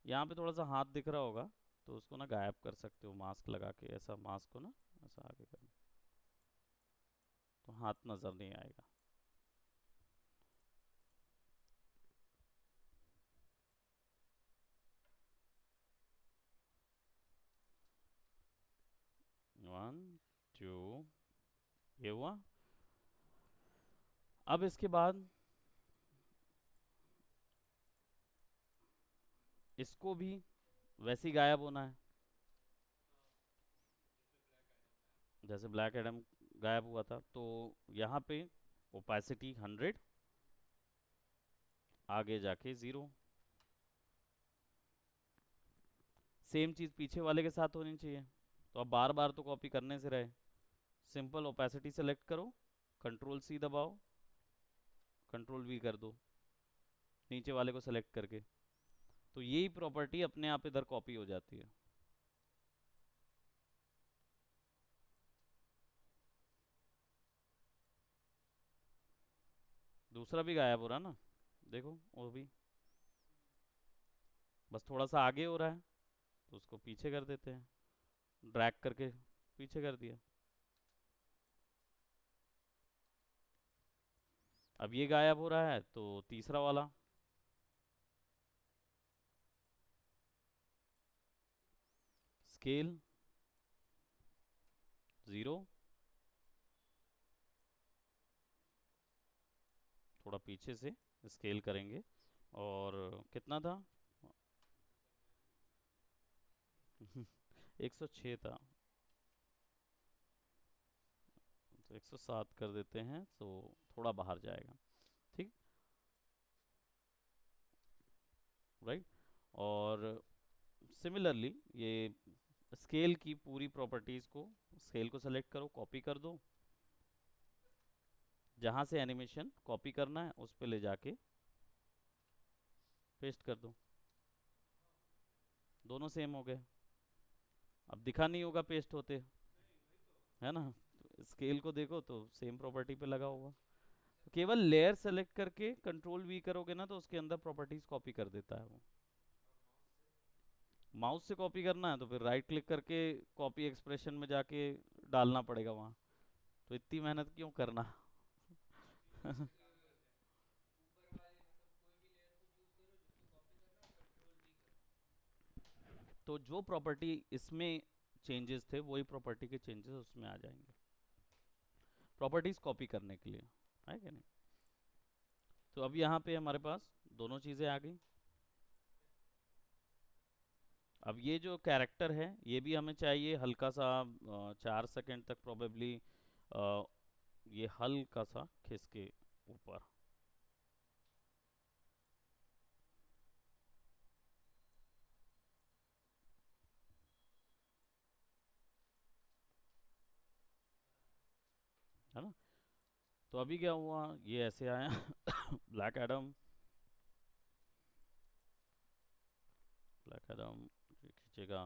यहाँ पे थोड़ा सा हाथ दिख रहा होगा तो उसको ना गायब कर सकते हो मास्क लगा के, ऐसा मास्क को ना ऐसा आगे करना तो हाथ नज़र नहीं आएगा। 1 2, ये हुआ। अब इसके बाद इसको भी वैसे ही गायब होना है जैसे ब्लैक एडम गायब हुआ था। तो यहाँ पे ओपेसिटी 100, आगे जाके 0। सेम चीज़ पीछे वाले के साथ होनी चाहिए। तो अब बार बार तो कॉपी करने से रहे, सिंपल ओपेसिटी सेलेक्ट करो, कंट्रोल सी दबाओ, कंट्रोल वी कर दो नीचे वाले को सेलेक्ट करके, तो यही प्रॉपर्टी अपने आप इधर कॉपी हो जाती है। दूसरा भी गायब हो रहा ना, देखो वो भी बस थोड़ा सा आगे हो रहा है तो उसको पीछे कर देते हैं, ड्रैग करके पीछे कर दिया। अब ये गायब हो रहा है तो तीसरा वाला स्केल 0, थोड़ा पीछे से स्केल करेंगे। और कितना था? 106 था तो 107 कर देते हैं तो थोड़ा बाहर जाएगा। ठीक, राइट। और सिमिलरली ये स्केल की पूरी प्रॉपर्टीज़ को, स्केल को सेलेक्ट करो, कॉपी कर दो, जहाँ से एनिमेशन कॉपी करना है उस पे ले जाके पेस्ट कर दो। दोनों सेम हो गए। अब दिखा नहीं होगा पेस्ट होते, है ना? स्केल को देखो तो सेम प्रॉपर्टी पे लगा होगा। तो केवल लेयर सेलेक्ट करके कंट्रोल वी करोगे ना तो उसके अंदर प्रॉपर्टीज कॉपी कर देता है वो। माउस से कॉपी करना है तो फिर राइट क्लिक करके कॉपी एक्सप्रेशन में जाके डालना पड़ेगा वहाँ। तो इतनी मेहनत क्यों करना? तो जो प्रॉपर्टी इसमें चेंजेस थे वही प्रॉपर्टी के चेंजेस उसमें आ जाएंगे, प्रॉपर्टीज कॉपी करने के लिए, है कि नहीं? तो अब यहाँ पे हमारे पास दोनों चीज़ें आ गई। अब ये जो कैरेक्टर है ये भी हमें चाहिए हल्का सा 4 सेकंड तक प्रोबेबली, ये हल्का सा खिसके ऊपर, है ना? तो अभी क्या हुआ, ये ऐसे आया ब्लैक एडम, ब्लैक एडम खींचेगा,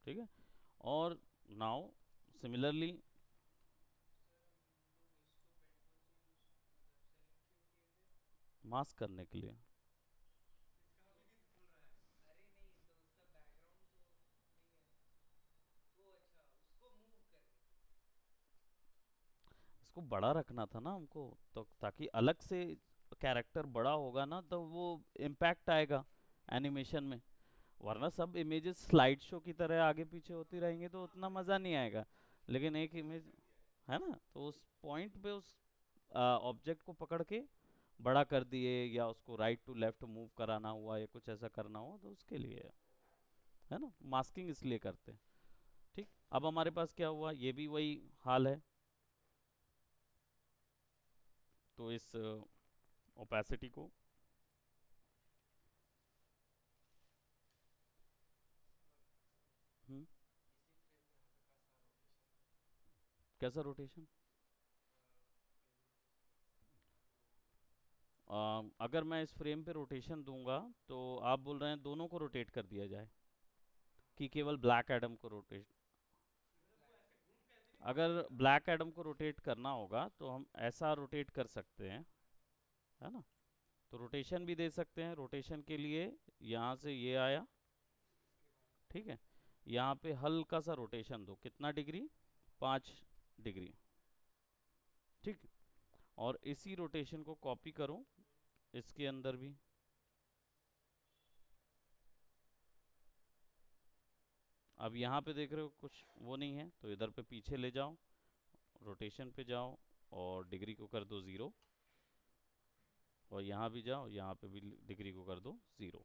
ठीक है। और नाउ सिमिलरली मास्क करने के लिए इसको बड़ा रखना था ना हमको, तो ताकि अलग से कैरेक्टर बड़ा होगा ना तो वो इम्पैक्ट आएगा एनिमेशन में। वरना सब इमेजेस स्लाइड शो की तरह आगे पीछे होती रहेंगे तो उतना मज़ा नहीं आएगा। लेकिन एक इमेज, है ना, तो उस पॉइंट पे उस ऑब्जेक्ट को पकड़ के बड़ा कर दिए, या उसको राइट टू लेफ्ट मूव कराना हुआ या कुछ ऐसा करना हुआ तो उसके लिए है ना, मास्किंग इसलिए करते हैं। ठीक, अब हमारे पास क्या हुआ, ये भी वही हाल है। तो इस ओपेसिटी को हम्म, कैसा रोटेशन? अगर मैं इस फ्रेम पे रोटेशन दूंगा तो आप बोल रहे हैं दोनों को रोटेट कर दिया जाए कि केवल ब्लैक एडम को रोटेट? अगर ब्लैक एडम को रोटेट करना होगा तो हम ऐसा रोटेट कर सकते हैं, है ना? तो रोटेशन भी दे सकते हैं। रोटेशन के लिए यहाँ से ये आया, ठीक है, यहाँ पे हल्का सा रोटेशन दो, कितना डिग्री? 5 डिग्री, ठीक। और इसी रोटेशन को कॉपी करो इसके अंदर भी। अब यहाँ पे देख रहे हो कुछ वो नहीं है, तो इधर पे पीछे ले जाओ, रोटेशन पे जाओ और डिग्री को कर दो 0। और यहाँ भी जाओ, यहाँ पे भी डिग्री को कर दो 0,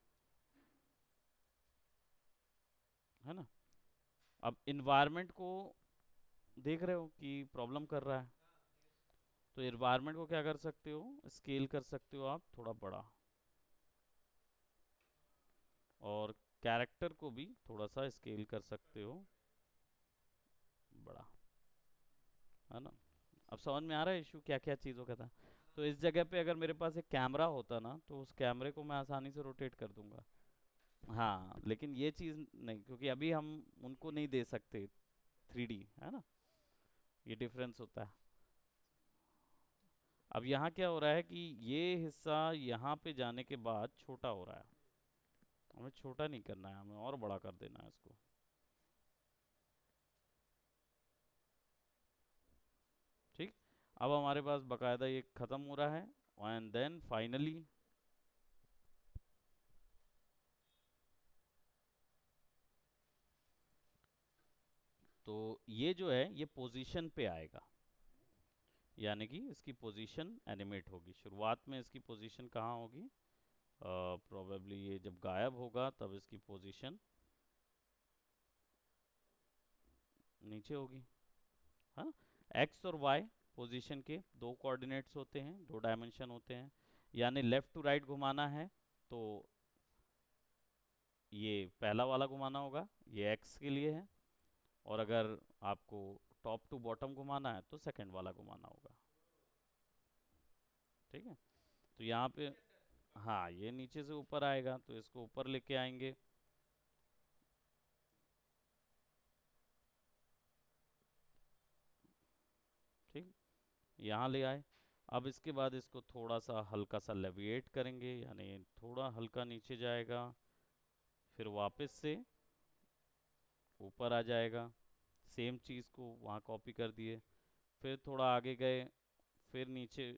है ना? अब इन्वायरमेंट को देख रहे हो कि प्रॉब्लम कर रहा है, तो इन्वायरमेंट को क्या कर सकते हो, स्केल कर सकते हो आप थोड़ा बड़ा, और कैरेक्टर को भी थोड़ा सा स्केल कर सकते हो बड़ा, है ना? अब समझ में आ रहा है इशू क्या क्या चीज़ों का था? तो इस जगह पे अगर मेरे पास एक कैमरा होता ना, तो उस कैमरे को मैं आसानी से रोटेट कर दूंगा। हाँ, लेकिन ये चीज़ नहीं, क्योंकि अभी हम उनको नहीं दे सकते 3D, है ना? ये डिफरेंस होता है। अब यहाँ क्या हो रहा है कि ये हिस्सा यहाँ पे जाने के बाद छोटा हो रहा है, हमें छोटा नहीं करना है, हमें और बड़ा कर देना है इसको, ठीक। अब हमारे पास बकायदा ये ख़त्म हो रहा है, एंड देन फाइनली तो ये जो है ये पोजीशन पे आएगा, यानी कि इसकी पोजीशन एनिमेट होगी। शुरुआत में इसकी पोजीशन कहाँ होगी? प्रोबेबली ये जब गायब होगा तब इसकी पोजीशन नीचे होगी, है ना? एक्स और वाई पोजीशन के दो कोऑर्डिनेट्स होते हैं, दो डायमेंशन होते हैं। यानी लेफ्ट टू राइट घुमाना है तो ये पहला वाला घुमाना होगा, ये एक्स के लिए है। और अगर आपको टॉप टू बॉटम घुमाना है तो सेकंड वाला घुमाना होगा, ठीक है। तो यहाँ पे हाँ, ये नीचे से ऊपर आएगा तो इसको ऊपर लेके आएंगे, ठीक। यहाँ ले आए। अब इसके बाद इसको थोड़ा सा हल्का सा लेविएट करेंगे, यानी थोड़ा हल्का नीचे जाएगा, फिर वापस से ऊपर आ जाएगा। सेम चीज़ को वहाँ कॉपी कर दिए, फिर थोड़ा आगे गए, फिर नीचे,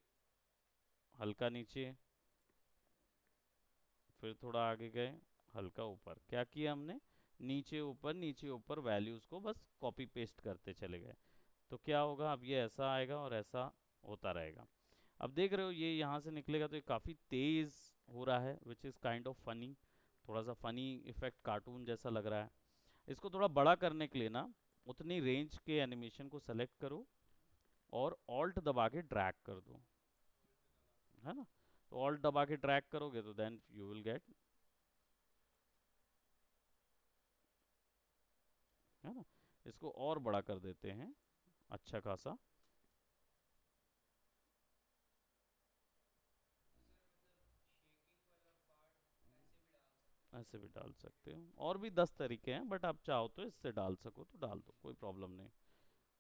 हल्का नीचे, फिर थोड़ा आगे गए, हल्का ऊपर। क्या किया हमने? नीचे ऊपर वैल्यूज़ को बस कॉपी पेस्ट करते चले गए। तो क्या होगा, अब ये ऐसा आएगा और ऐसा होता रहेगा। अब देख रहे हो ये यहाँ से निकलेगा तो ये काफ़ी तेज़ हो रहा है, which is kind of funny, थोड़ा सा फनी इफेक्ट, कार्टून जैसा लग रहा है। इसको थोड़ा बड़ा करने के लिए ना, उतनी रेंज के एनिमेशन को सेलेक्ट करो और ऑल्ट दबा के ड्रैग कर दो, है ना? तो ऑल्ट दबा के ड्रैग करोगे तो देन यू विल गेट, है ना? इसको और बड़ा कर देते हैं अच्छा खासा, ऐसे भी डाल सकते हो। और भी 10 तरीके हैं, बट आप चाहो तो इससे डाल सको तो डाल दो, कोई प्रॉब्लम नहीं,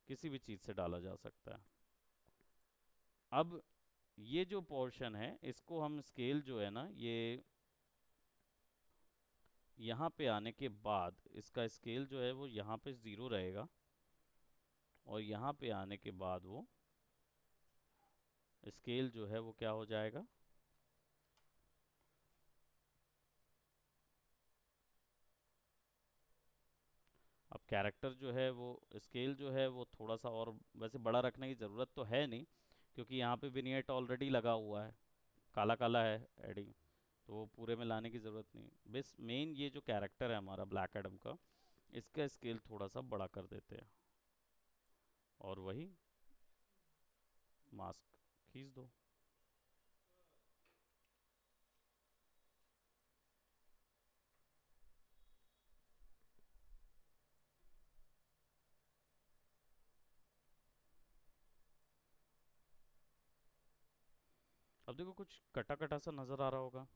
किसी भी चीज़ से डाला जा सकता है। अब ये जो पोर्शन है इसको हम स्केल जो है ना, ये यहाँ पे आने के बाद इसका स्केल जो है वो यहाँ पे 0 रहेगा, और यहाँ पे आने के बाद वो स्केल जो है वो क्या हो जाएगा? अब कैरेक्टर जो है वो, स्केल जो है वो थोड़ा सा और वैसे बड़ा रखने की ज़रूरत तो है नहीं, क्योंकि यहाँ पे विनियट ऑलरेडी लगा हुआ है, काला काला है एडिंग, तो वो पूरे में लाने की ज़रूरत नहीं। बस मेन ये जो कैरेक्टर है हमारा ब्लैक एडम का, इसका स्केल थोड़ा सा बड़ा कर देते हैं, और वही मास्क खींच दो, अब देखो कुछ कटा कटा सा नज़र आ रहा होगा,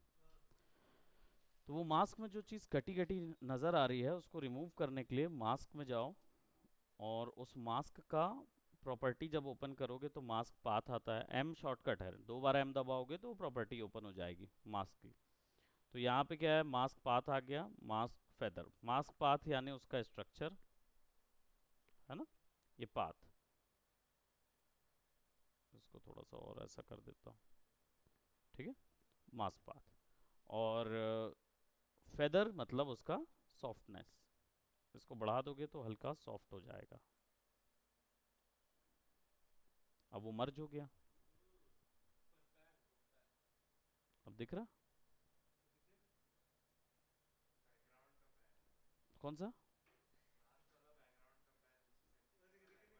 तो वो मास्क में जो चीज़ कटी कटी नज़र आ रही है उसको रिमूव करने के लिए मास्क में जाओ, और उस मास्क का प्रॉपर्टी जब ओपन करोगे तो मास्क पाथ आता है, एम शॉर्टकट है, 2 बार एम दबाओगे तो प्रॉपर्टी ओपन हो जाएगी मास्क की। तो यहाँ पे क्या है, मास्क पाथ आ गया, मास्क फेदर, मास्क पाथ यानी उसका स्ट्रक्चर है ना, ये पाथ। इसको थोड़ा सा और ऐसा कर देता हूँ, ठीक है, मास्क पाथ। और फेदर मतलब उसका सॉफ्टनेस, इसको बढ़ा दोगे तो हल्का सॉफ्ट हो जाएगा। अब वो मर्ज हो गया, अब दिख रहा, कौन सा,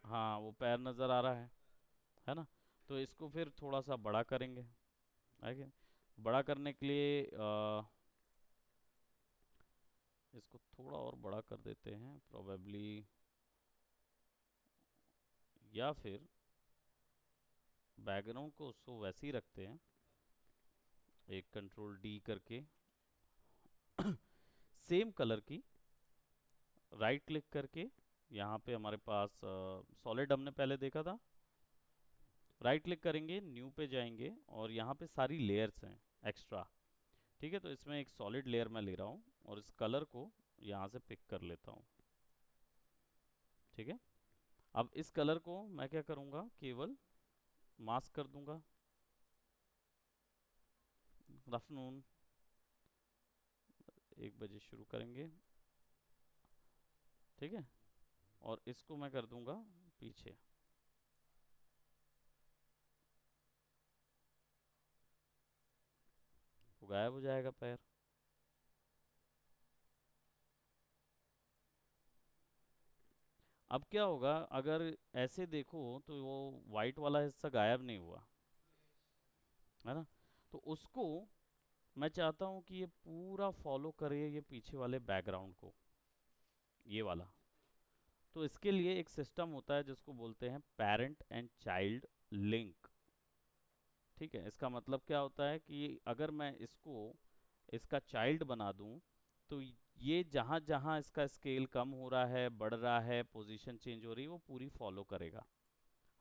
हाँ वो पैर नज़र आ रहा है ना। तो इसको फिर थोड़ा सा बड़ा करेंगे, है कि नहीं? बड़ा करने के लिए इसको थोड़ा और बड़ा कर देते हैं प्रोबेबली, या फिर बैकग्राउंड को उसको वैसे ही रखते हैं, एक कंट्रोल डी करके सेम कलर की, राइट क्लिक करके, यहाँ पे हमारे पास सॉलिड हमने पहले देखा था, राइट क्लिक करेंगे, न्यू पे जाएंगे, और यहाँ पे सारी लेयर्स हैं एक्स्ट्रा, ठीक है। तो इसमें एक सॉलिड लेयर मैं ले रहा हूँ और इस कलर को यहाँ से पिक कर लेता हूँ, ठीक है। अब इस कलर को मैं क्या करूँगा, केवल मास्क कर दूंगा, गुड आफ्टरनून, 1 बजे शुरू करेंगे, ठीक है। और इसको मैं कर दूंगा पीछे, तो गायब हो जाएगा पैर। अब क्या होगा, अगर ऐसे देखो तो वो वाइट वाला हिस्सा गायब नहीं हुआ, है ना। तो उसको मैं चाहता हूँ कि ये पूरा फॉलो करे ये पीछे वाले बैकग्राउंड को, ये वाला। तो इसके लिए एक सिस्टम होता है जिसको बोलते हैं पेरेंट एंड चाइल्ड लिंक, ठीक है। इसका मतलब क्या होता है कि अगर मैं इसको इसका चाइल्ड बना दूं, तो ये जहाँ जहाँ इसका स्केल कम हो रहा है, बढ़ रहा है, पोजीशन चेंज हो रही है, वो पूरी फॉलो करेगा,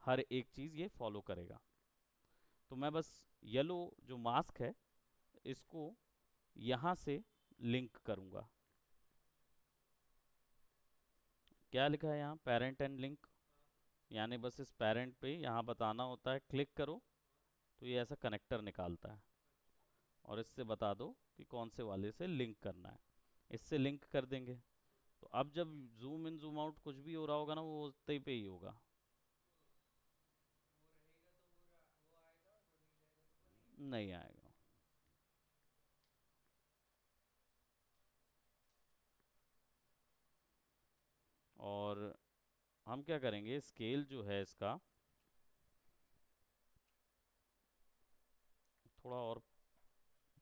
हर एक चीज़ ये फॉलो करेगा। तो मैं बस येलो जो मास्क है इसको यहाँ से लिंक करूँगा, क्या लिखा है यहाँ, पेरेंट एंड लिंक, यानी बस इस पेरेंट पे यहाँ बताना होता है, क्लिक करो तो ये ऐसा कनेक्टर निकालता है, और इससे बता दो कि कौन से वाले से लिंक करना है, इससे लिंक कर देंगे। तो अब जब जूम इन जूम आउट कुछ भी हो रहा होगा ना, वो उतने पे ही होगा, नहीं आएगा। और हम क्या करेंगे, स्केल जो है इसका थोड़ा और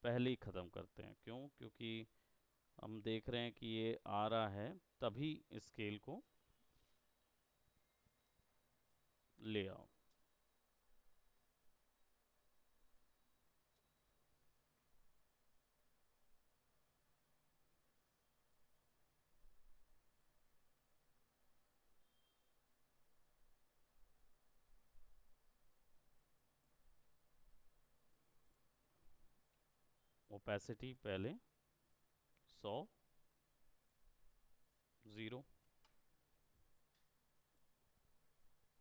पहले ही ख़त्म करते हैं, क्यों, क्योंकि हम देख रहे हैं कि ये आ रहा है, तभी स्केल को ले आओ। ओपेसिटी पहले 100, 0,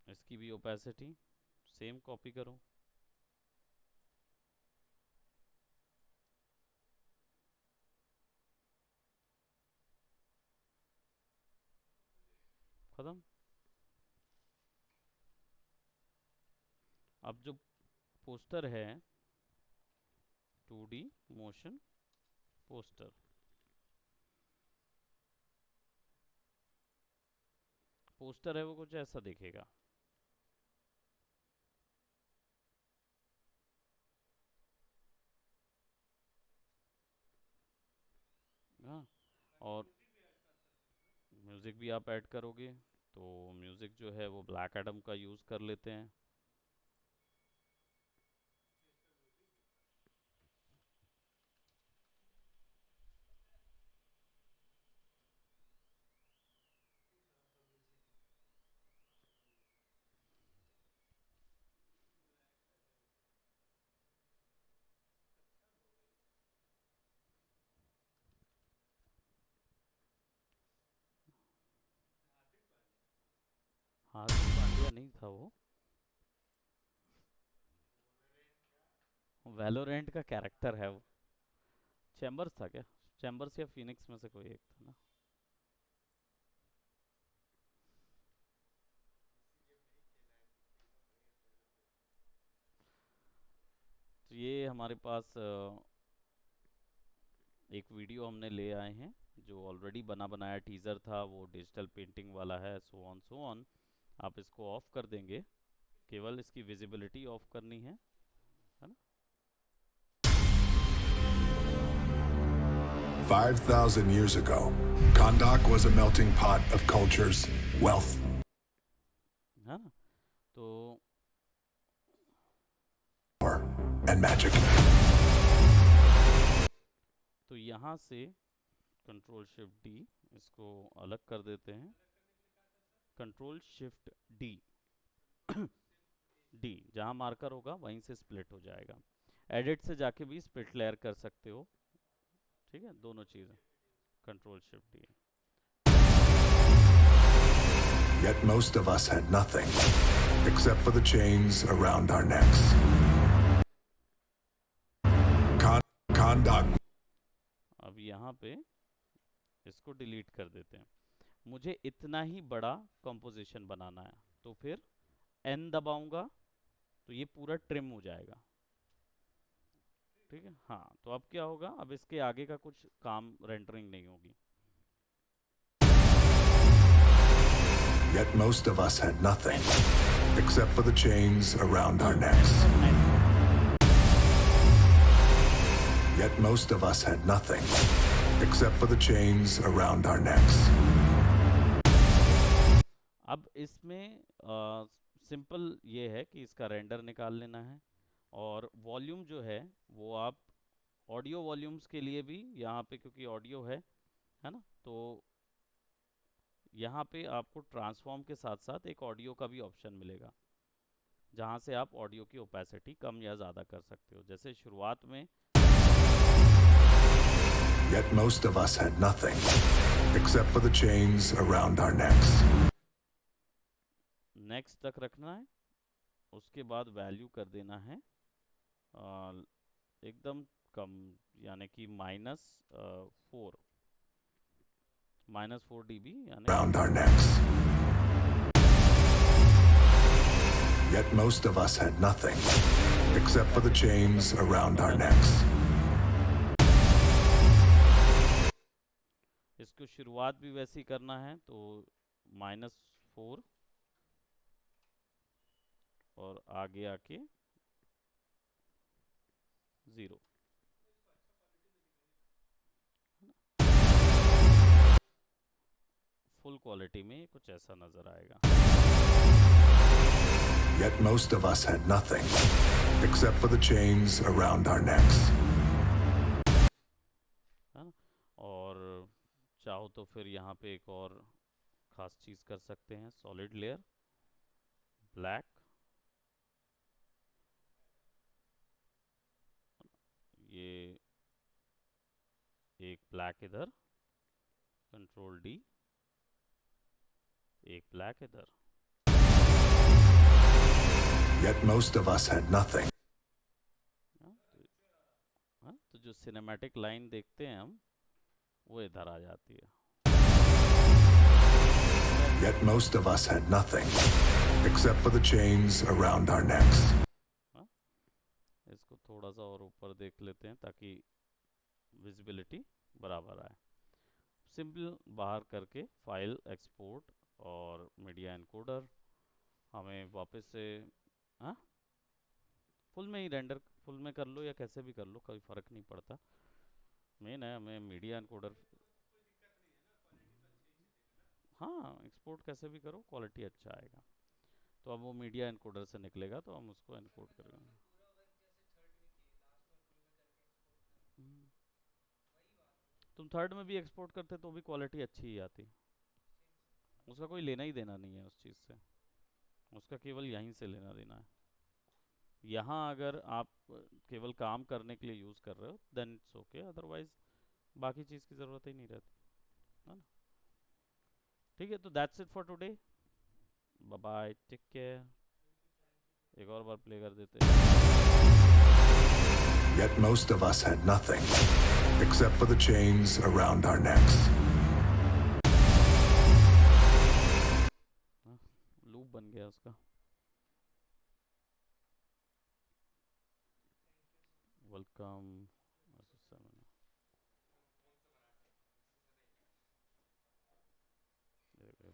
इसकी भी ओपेसिटी सेम कॉपी करो, ख़त्म। अब जो पोस्टर है, 2D मोशन पोस्टर, पोस्टर है वो कुछ ऐसा दिखेगा, हाँ। और म्यूज़िक भी आप ऐड करोगे, तो म्यूज़िक जो है वो ब्लैक एडम का यूज़ कर लेते हैं, हार्दिक पांड्या नहीं था वो, वैलोरेंट का कैरेक्टर है वो। चैम्बर्स था क्या? चैम्बर्स या फिनिक्स में से कोई एक था ना। तो ये हमारे पास एक वीडियो हमने ले आए हैं, जो ऑलरेडी बना बनाया टीज़र था, वो डिजिटल पेंटिंग वाला है, सो ऑन। आप इसको ऑफ कर देंगे, केवल इसकी विजिबिलिटी ऑफ करनी है ना। 5,000 years ago, Kondak was a melting pot of cultures, wealth, है ना। तो and magic. तो यहाँ से कंट्रोल शिफ्ट डी, इसको अलग कर देते हैं। कंट्रोल शिफ्ट डी, डी जहाँ मार्कर होगा वहीं से स्प्लिट हो जाएगा। एडिट से जाके भी स्प्लिट लेयर कर सकते हो, ठीक है, दोनों चीज़ें। Control shift D. Yet most of us had nothing, except for the chains around our necks. Kondak. अब यहाँ पे इसको डिलीट कर देते हैं। मुझे इतना ही बड़ा कंपोजिशन बनाना है, तो फिर एन दबाऊंगा तो ये पूरा ट्रिम हो जाएगा, ठीक है। हाँ, तो अब क्या होगा, अब इसके आगे का कुछ काम रेंडरिंग नहीं होगी। Yet most of us had nothing, except for the chains around our necks. Yet most of us had nothing, except for the chains around our necks. अब इसमें सिंपल ये है कि इसका रेंडर निकाल लेना है, और वॉल्यूम जो है वो आप ऑडियो वॉल्यूम्स के लिए भी यहाँ पे, क्योंकि ऑडियो है ना, तो यहाँ पे आपको ट्रांसफॉर्म के साथ साथ एक ऑडियो का भी ऑप्शन मिलेगा, जहाँ से आप ऑडियो की ओपेसिटी कम या ज़्यादा कर सकते हो। जैसे शुरुआत में Yet most of us had nothing, except for the chains around our necks. Next तक रखना है, उसके बाद वैल्यू कर देना है एकदम कम, यानी कि -4 dB, यानी Around our necks. Yet most of us had nothing, except for the chains around our necks. इसको शुरुआत भी वैसी करना है, तो -4 और आगे आके 0। फुल क्वालिटी में कुछ ऐसा नजर आएगा। Yet most of us had nothing, except for the chains around our necks. है ना। और चाहो तो फिर यहाँ पे एक और खास चीज़ कर सकते हैं, सॉलिड लेयर ब्लैक, ये एक ब्लैक इधर, कंट्रोल डी, एक ब्लैक इधर। Yet most of us had nothing. तो जो सिनेमैटिक लाइन देखते हैं हम, वो इधर आ जाती है। Yet most of us had nothing, except for the chains around our necks. इसको थोड़ा सा और ऊपर देख लेते हैं ताकि विजिबिलिटी बराबर आए। सिंपल बाहर करके फाइल एक्सपोर्ट और मीडिया एनकोडर, हमें वापस से हाँ फुल में ही रेंडर, फुल में कर लो या कैसे भी कर लो, कोई फ़र्क नहीं पड़ता। मेन है हमें मीडिया एनकोडर। हाँ, एक्सपोर्ट कैसे भी करो, क्वालिटी अच्छा आएगा। तो अब वो मीडिया एनकोडर से निकलेगा, तो हम उसको एनकोड करेंगे। तुम थर्ड में भी एक्सपोर्ट करते तो भी क्वालिटी अच्छी ही आती, उसका कोई लेना ही देना नहीं है उस चीज़ से, उसका केवल यहीं से लेना देना है। यहाँ अगर आप केवल काम करने के लिए यूज़ कर रहे हो देन इट्स ओके, अदरवाइज बाकी चीज़ की ज़रूरत ही नहीं रहती, है ना। ठीक है, तो that's it for today. Bye bye, take care. एक और बार प्ले कर देते हैं। Yet most of us had nothing, except for the chains around our necks. Loop बन गया उसका। वेलकम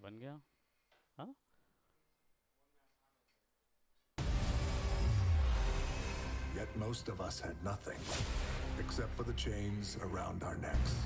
बन गया। हाँ, Yet most of us had nothing, except for the chains around our necks.